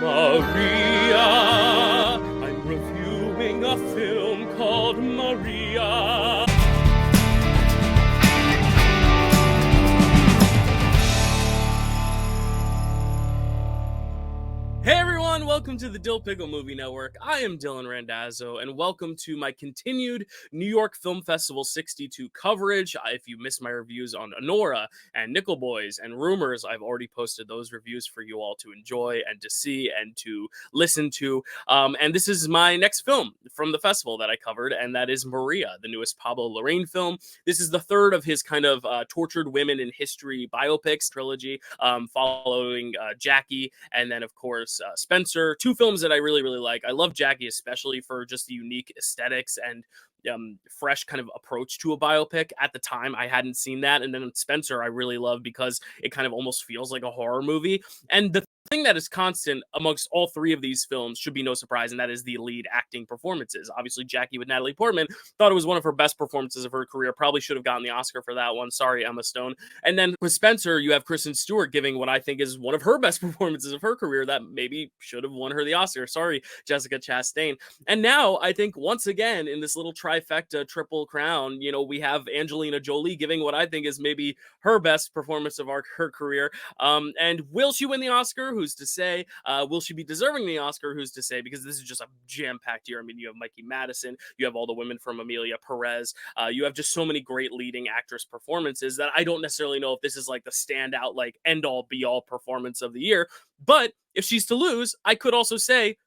Maria. I'm reviewing a film called Maria. Hey everyone, welcome to the Dyl Pickle Movie Network. I am Dylan Randazzo, and welcome to my continued New York Film Festival 62 coverage. If you missed my reviews on Anora and Nickel Boys and Rumors, I've already posted those reviews for you all to enjoy and to see and to listen to. And this is my next film from the festival that I covered, and that is Maria, the newest Pablo Larrain film. This is the third of his kind of tortured women in history biopics trilogy, following Jackie, and then, of course, Spencer. Two films that I really like. I love Jackie especially for just the unique aesthetics and fresh kind of approach to a biopic. At the time, I hadn't seen that. And then Spencer I really love because it kind of almost feels like a horror movie. And the thing that is constant amongst all three of these films should be no surprise, and that is the lead acting performances. Obviously, Jackie with Natalie Portman, thought it was one of her best performances of her career. Probably should have gotten the Oscar for that one. Sorry, Emma Stone. And then with Spencer, you have Kristen Stewart giving what I think is one of her best performances of her career that maybe should have won her the Oscar. Sorry, Jessica Chastain. And now I think once again in this little trifecta triple crown, we have Angelina Jolie giving what I think is maybe her best performance of her career. And will she win the Oscar? Who's to say? Will she be deserving the Oscar? Who's to say? Because this is just a jam-packed year. I mean, you have Mikey Madison, you have all the women from Amelia Perez, you have just so many great leading actress performances that I don't necessarily know if this is like the standout, like end-all be-all performance of the year. But if she's to lose, I could also say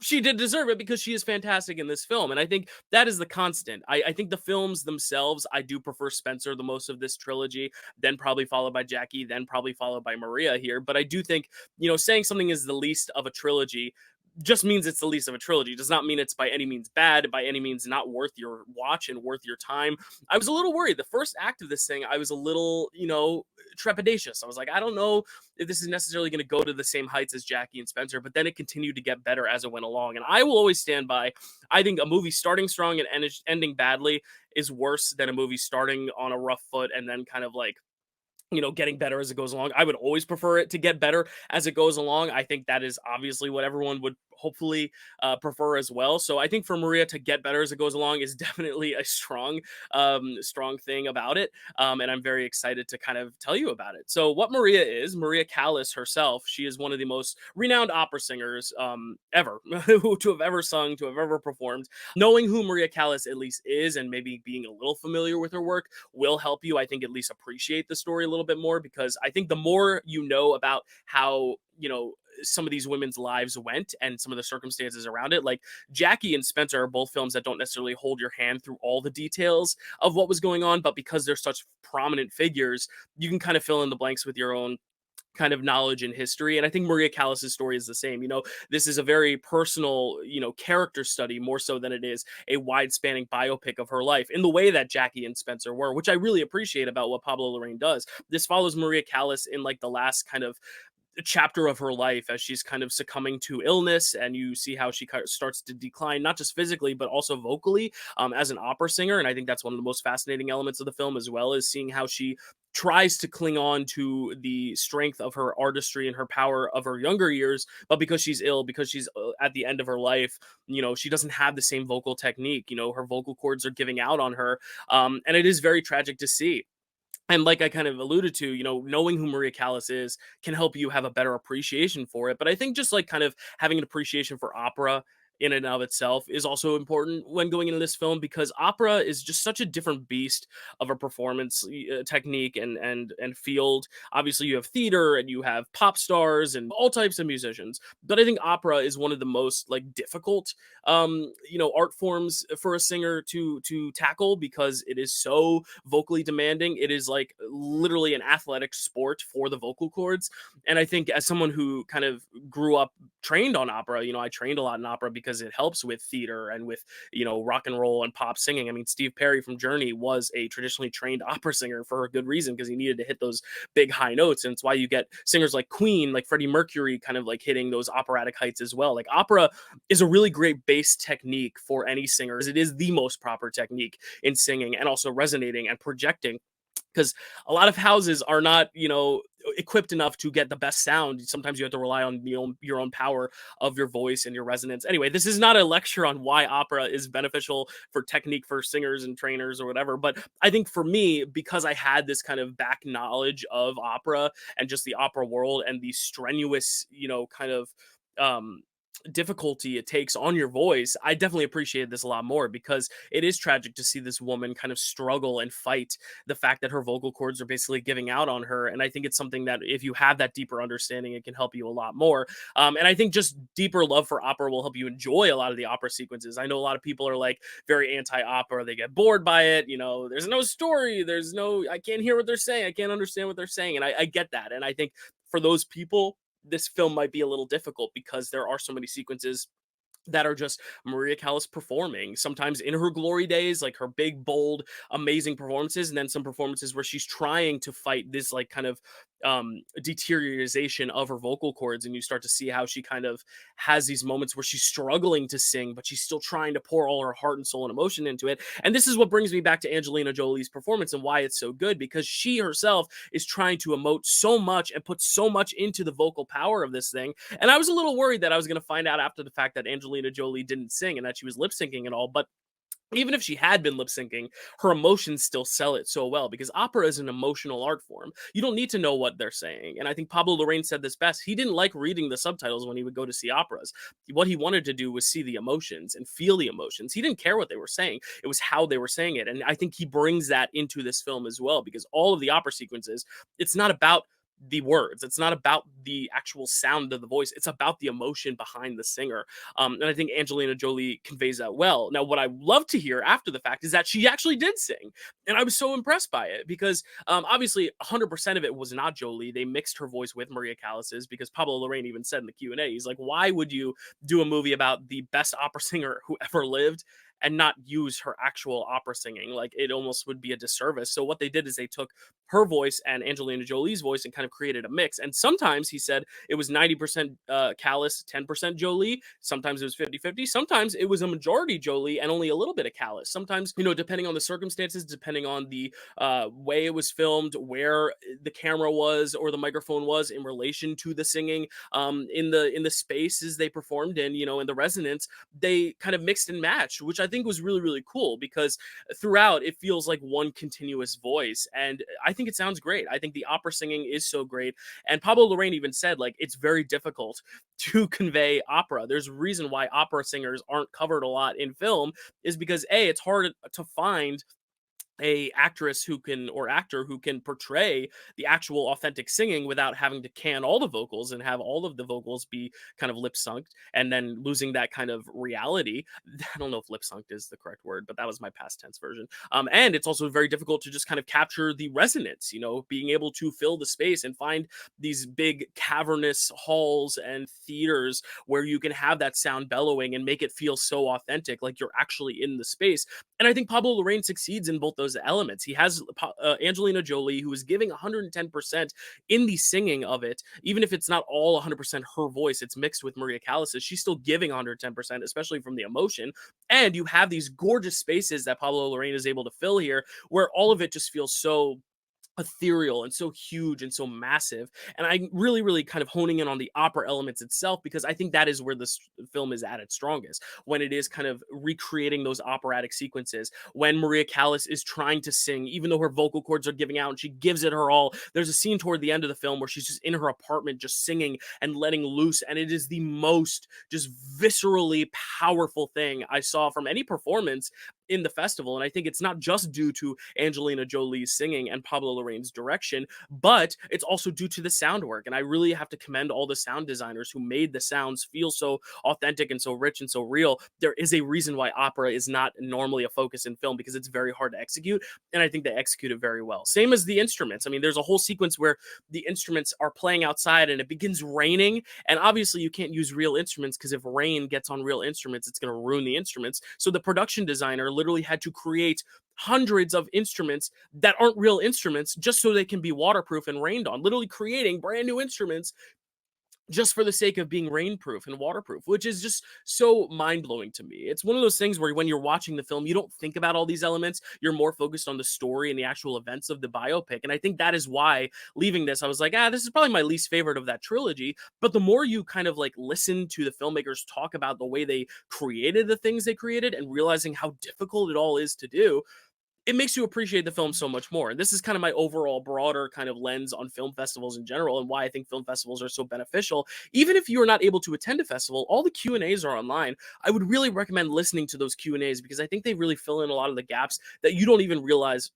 she did deserve it because she is fantastic in this film. And I think that is the constant. I think the films themselves, I do prefer Spencer the most of this trilogy, then probably followed by Jackie, then probably followed by Maria here. But I do think, saying something is the least of a trilogy just means it's the least of a trilogy. It does not mean it's by any means bad, by any means not worth your watch and worth your time. I was a little worried. The first act of this thing, I was a little, trepidatious. I was like, I don't know if this is necessarily going to go to the same heights as Jackie and Spencer, but then it continued to get better as it went along. And I will always stand by, I think a movie starting strong and ending badly is worse than a movie starting on a rough foot and then kind of like, getting better as it goes along. I would always prefer it to get better as it goes along. I think that is obviously what everyone would hopefully prefer as well. So I think for Maria to get better as it goes along is definitely a strong thing about it. And I'm very excited to kind of tell you about it. So what Maria is, Maria Callas herself, she is one of the most renowned opera singers ever, to have ever sung, to have ever performed. Knowing who Maria Callas at least is and maybe being a little familiar with her work will help you, I think, at least appreciate the story a little bit more, because I think the more you know about how, some of these women's lives went and some of the circumstances around it, like Jackie and Spencer are both films that don't necessarily hold your hand through all the details of what was going on, but because they're such prominent figures, you can kind of fill in the blanks with your own kind of knowledge and history. And I think Maria Callas's story is the same. This is a very personal, character study more so than it is a wide-spanning biopic of her life in the way that Jackie and Spencer were, which I really appreciate about what Pablo Larrain does. This follows Maria Callas in like the last kind of chapter of her life as she's kind of succumbing to illness, and you see how she starts to decline, not just physically but also vocally, as an opera singer. And I think that's one of the most fascinating elements of the film, as well as seeing how she tries to cling on to the strength of her artistry and her power of her younger years, but because she's ill, because she's at the end of her life, she doesn't have the same vocal technique. Her vocal cords are giving out on her, and it is very tragic to see. And like I kind of alluded to, knowing who Maria Callas is can help you have a better appreciation for it. But I think just like kind of having an appreciation for opera in and of itself is also important when going into this film, because opera is just such a different beast of a performance technique and field. Obviously you have theater and you have pop stars and all types of musicians, but I think opera is one of the most like difficult art forms for a singer to tackle, because it is so vocally demanding. It is like literally an athletic sport for the vocal cords. And I think as someone who kind of grew up trained on opera, I trained a lot in opera because it helps with theater and with, rock and roll and pop singing. I mean, Steve Perry from Journey was a traditionally trained opera singer for a good reason, because he needed to hit those big high notes. And it's why you get singers like Queen, like Freddie Mercury, kind of like hitting those operatic heights as well. Like opera is a really great bass technique for any singer. It is the most proper technique in singing and also resonating and projecting. because a lot of houses are not, equipped enough to get the best sound. Sometimes you have to rely on your own power of your voice and your resonance. Anyway, this is not a lecture on why opera is beneficial for technique for singers and trainers or whatever, but I think for me, because I had this kind of back knowledge of opera and just the opera world and the strenuous, kind of um difficulty it takes on your voice, I definitely appreciated this a lot more, because it is tragic to see this woman kind of struggle and fight the fact that her vocal cords are basically giving out on her. And I think it's something that, if you have that deeper understanding, it can help you a lot more. And I think just deeper love for opera will help you enjoy a lot of the opera sequences. I know a lot of people are like very anti-opera, they get bored by it. There's no story, I can't hear what they're saying, I can't understand what they're saying. And I get that. And I think for those people, this film might be a little difficult, because there are so many sequences that are just Maria Callas performing, sometimes in her glory days, like her big, bold, amazing performances, and then some performances where she's trying to fight this like kind of deterioration of her vocal cords, and you start to see how she kind of has these moments where she's struggling to sing, but she's still trying to pour all her heart and soul and emotion into it. And this is what brings me back to Angelina Jolie's performance and why it's so good, because she herself is trying to emote so much and put so much into the vocal power of this thing. And I was a little worried that I was going to find out after the fact that Angelina Jolie didn't sing and that she was lip syncing and all, but even if she had been lip syncing, her emotions still sell it so well, because opera is an emotional art form. You don't need to know what they're saying. And I think Pablo Larrain said this best. He didn't like reading the subtitles when he would go to see operas. What he wanted to do was see the emotions and feel the emotions. He didn't care what they were saying. It was how they were saying it. And I think he brings that into this film as well, because all of the opera sequences, it's not about the words. It's not about the actual sound of the voice. It's about the emotion behind the singer. And I think Angelina Jolie conveys that well. Now, what I love to hear after the fact is that she actually did sing. And I was so impressed by it, because obviously 100% of it was not Jolie. They mixed her voice with Maria Callas's, because Pablo Larrain even said in the Q&A, he's like, why would you do a movie about the best opera singer who ever lived and not use her actual opera singing? Like, it almost would be a disservice. So what they did is they took her voice and Angelina Jolie's voice and kind of created a mix. And sometimes he said it was 90% Callas, 10% Jolie. Sometimes it was 50-50. Sometimes it was a majority Jolie and only a little bit of Callas. Sometimes, depending on the circumstances, depending on the way it was filmed, where the camera was or the microphone was in relation to the singing, in the spaces they performed in, in the resonance, they kind of mixed and matched, which I think was really, really cool, because throughout it feels like one continuous voice. And I think it sounds great. I think the opera singing is so great. And Pablo Larrain even said, like, it's very difficult to convey opera. There's a reason why opera singers aren't covered a lot in film, is because it's hard to find a actress who can, or actor who can, portray the actual authentic singing without having to can all the vocals and have all of the vocals be kind of lip synced, and then losing that kind of reality. I don't know if lip synced is the correct word, but that was my past tense version. And it's also very difficult to just kind of capture the resonance, being able to fill the space and find these big cavernous halls and theaters where you can have that sound bellowing and make it feel so authentic, like you're actually in the space. And I think Pablo Larrain succeeds in both those elements. He has Angelina Jolie, who is giving 110% in the singing of it, even if it's not all 100% her voice, it's mixed with Maria Callas's. She's still giving 110%, especially from the emotion. And you have these gorgeous spaces that Pablo Larrain is able to fill here, where all of it just feels so ethereal and so huge and so massive. And I'm really, really kind of honing in on the opera elements itself, because I think that is where this film is at its strongest, when it is kind of recreating those operatic sequences, when Maria Callas is trying to sing, even though her vocal cords are giving out, and she gives it her all. There's a scene toward the end of the film where she's just in her apartment, just singing and letting loose. And it is the most just viscerally powerful thing I saw from any performance in the festival. And I think it's not just due to Angelina Jolie's singing and Pablo Larrain's direction, but it's also due to the sound work. And I really have to commend all the sound designers who made the sounds feel so authentic and so rich and so real. There is a reason why opera is not normally a focus in film, because it's very hard to execute. And I think they execute it very well. Same as the instruments. I mean, there's a whole sequence where the instruments are playing outside and it begins raining. And obviously you can't use real instruments, because if rain gets on real instruments, it's going to ruin the instruments. So the production designer literally had to create hundreds of instruments that aren't real instruments, just so they can be waterproof and rained on, literally creating brand new instruments just for the sake of being rainproof and waterproof, which is just so mind blowing to me. It's one of those things where when you're watching the film, you don't think about all these elements. You're more focused on the story and the actual events of the biopic. And I think that is why leaving this, I was like, this is probably my least favorite of that trilogy. But the more you kind of like listen to the filmmakers talk about the way they created the things they created and realizing how difficult it all is to do, it makes you appreciate the film so much more. And this is kind of my overall broader kind of lens on film festivals in general and why I think film festivals are so beneficial. Even if you are not able to attend a festival, all the Q&As are online. I would really recommend listening to those Q&As because I think they really fill in a lot of the gaps that you don't even realize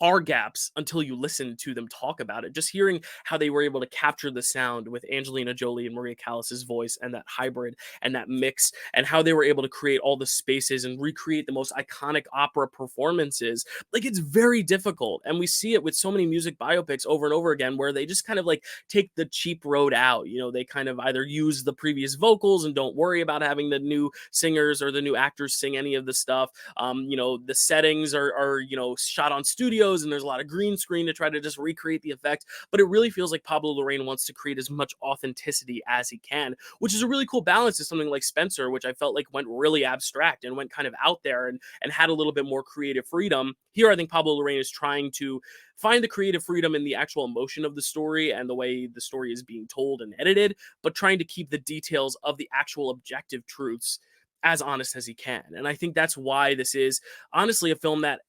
are gaps until you listen to them talk about it. Just hearing how they were able to capture the sound with Angelina Jolie and Maria Callas's voice and that hybrid and that mix, and how they were able to create all the spaces and recreate the most iconic opera performances. Like, it's very difficult. And we see it with so many music biopics over and over again where they just kind of like take the cheap road out. You know, they kind of either use the previous vocals and don't worry about having the new singers or the new actors sing any of the stuff. The settings are shot on studios and there's a lot of green screen to try to just recreate the effect. But it really feels like Pablo Larrain wants to create as much authenticity as he can, which is a really cool balance to something like Spencer, which I felt like went really abstract and went kind of out there and had a little bit more creative freedom. Here, I think Pablo Larrain is trying to find the creative freedom in the actual emotion of the story and the way the story is being told and edited, but trying to keep the details of the actual objective truths as honest as he can. And I think that's why this is honestly a film that,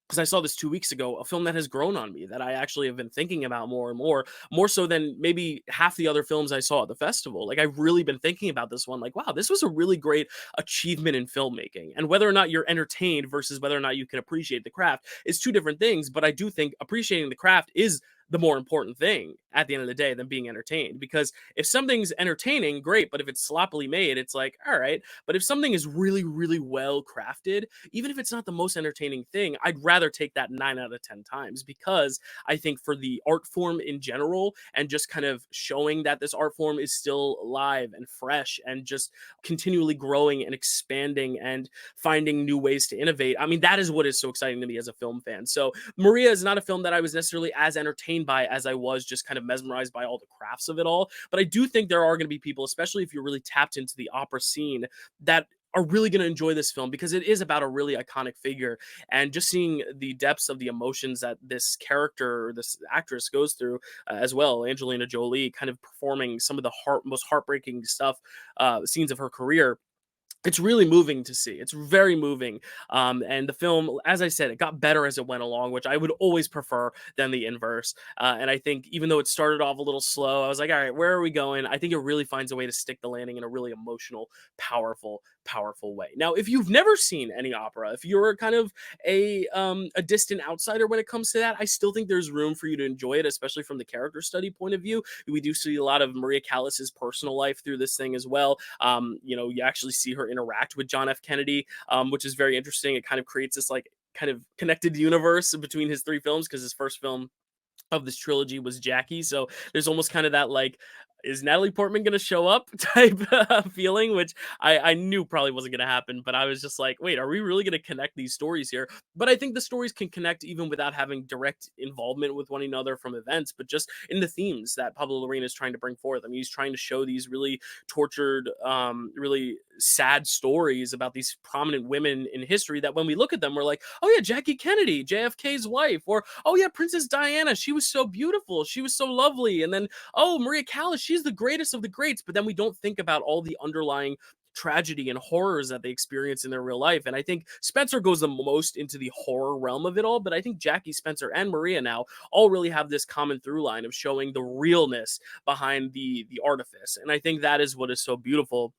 because I saw this 2 weeks ago, a film that has grown on me, that I actually have been thinking about more and more so than maybe half the other films I saw at the festival. Like, I've really been thinking about this one, like, wow, this was a really great achievement in filmmaking. And whether or not you're entertained versus whether or not you can appreciate the craft is two different things. But I do think appreciating the craft is the more important thing at the end of the day than being entertained. Because if something's entertaining, great, but if it's sloppily made, it's like, all right. But if something is really, really well crafted, even if it's not the most entertaining thing, I'd rather take that 9 out of 10 times, because I think for the art form in general and just kind of showing that this art form is still alive and fresh and just continually growing and expanding and finding new ways to innovate. I mean, that is what is so exciting to me as a film fan. So Maria is not a film that I was necessarily as entertained by as I was just kind of mesmerized by all the crafts of it all. But I do think there are going to be people, especially if you're really tapped into the opera scene, that are really going to enjoy this film because it is about a really iconic figure, and just seeing the depths of the emotions that this character or this actress goes through as well. Angelina Jolie kind of performing some of the most heartbreaking stuff, scenes of her career. It's really moving to see. It's very moving. And the film, as I said, it got better as it went along, which I would always prefer than the inverse. And I think even though it started off a little slow, I was like, all right, where are we going? I think it really finds a way to stick the landing in a really emotional, powerful way. Now, if you've never seen any opera, if you're kind of a distant outsider when it comes to that, I still think there's room for you to enjoy it, especially from the character study point of view. We do see a lot of Maria Callas's personal life through this thing as well. You actually see her interact with John F. Kennedy, which is very interesting. It kind of creates this like kind of connected universe between his three films, because his first film of this trilogy was Jackie. So there's almost kind of that like, is Natalie Portman going to show up type feeling, which I knew probably wasn't going to happen. But I was just like, wait, are we really going to connect these stories here? But I think the stories can connect even without having direct involvement with one another from events, but just in the themes that Pablo Larrain is trying to bring forth. I mean, he's trying to show these really tortured, really sad stories about these prominent women in history that when we look at them, we're like, oh yeah, Jackie Kennedy, JFK's wife, or oh yeah, Princess Diana, she was so beautiful, she was so lovely. And then, oh, Maria Callas, she's the greatest of the greats. But then we don't think about all the underlying tragedy and horrors that they experience in their real life. And I think Spencer goes the most into the horror realm of it all, but I think Jackie, Spencer, and Maria now all really have this common through line of showing the realness behind the artifice. And I think that is what is so beautiful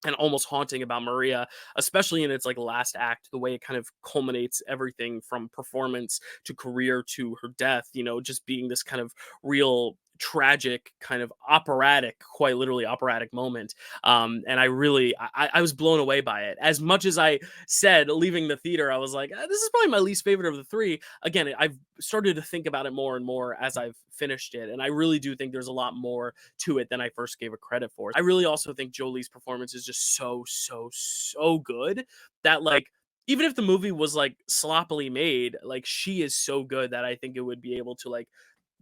and almost haunting about Maria, especially in its like last act, the way it kind of culminates everything from performance to career to her death, just being this kind of real tragic kind of operatic, quite literally operatic moment. And I was blown away by it. As much as I said leaving the theater, I was like, this is probably my least favorite of the three. Again, I've started to think about it more and more as I've finished it. And I really do think there's a lot more to it than I first gave it credit for. I really also think Jolie's performance is just so good that like, even if the movie was like sloppily made, like she is so good that I think it would be able to like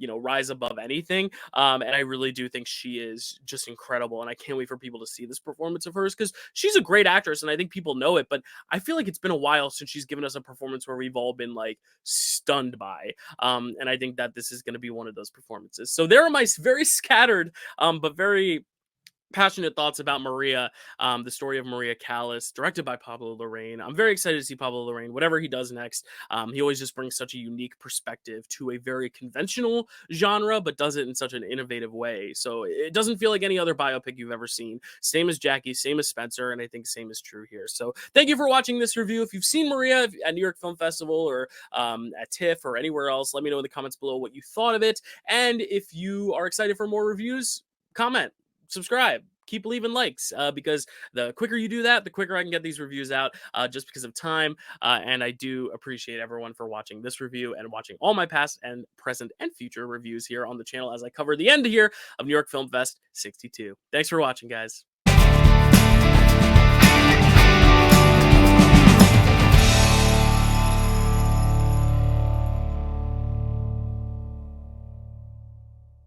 rise above anything. And I really do think she is just incredible. And I can't wait for people to see this performance of hers because she's a great actress and I think people know it. But I feel like it's been a while since she's given us a performance where we've all been like stunned by. And I think that this is going to be one of those performances. So there are my very scattered, but very passionate thoughts about Maria, the story of Maria Callas, directed by Pablo Larrain. I'm very excited to see Pablo Larrain, whatever he does next. He always just brings such a unique perspective to a very conventional genre, but does it in such an innovative way. So it doesn't feel like any other biopic you've ever seen. Same as Jackie, same as Spencer, and I think same is true here. So thank you for watching this review. If you've seen Maria at New York Film Festival or at TIFF or anywhere else, let me know in the comments below what you thought of it. And if you are excited for more reviews, comment, subscribe, keep leaving likes, because the quicker you do that, the quicker I can get these reviews out, just because of time. And I do appreciate everyone for watching this review and watching all my past and present and future reviews here on the channel as I cover the end here of New York Film Fest 62. Thanks for watching, guys.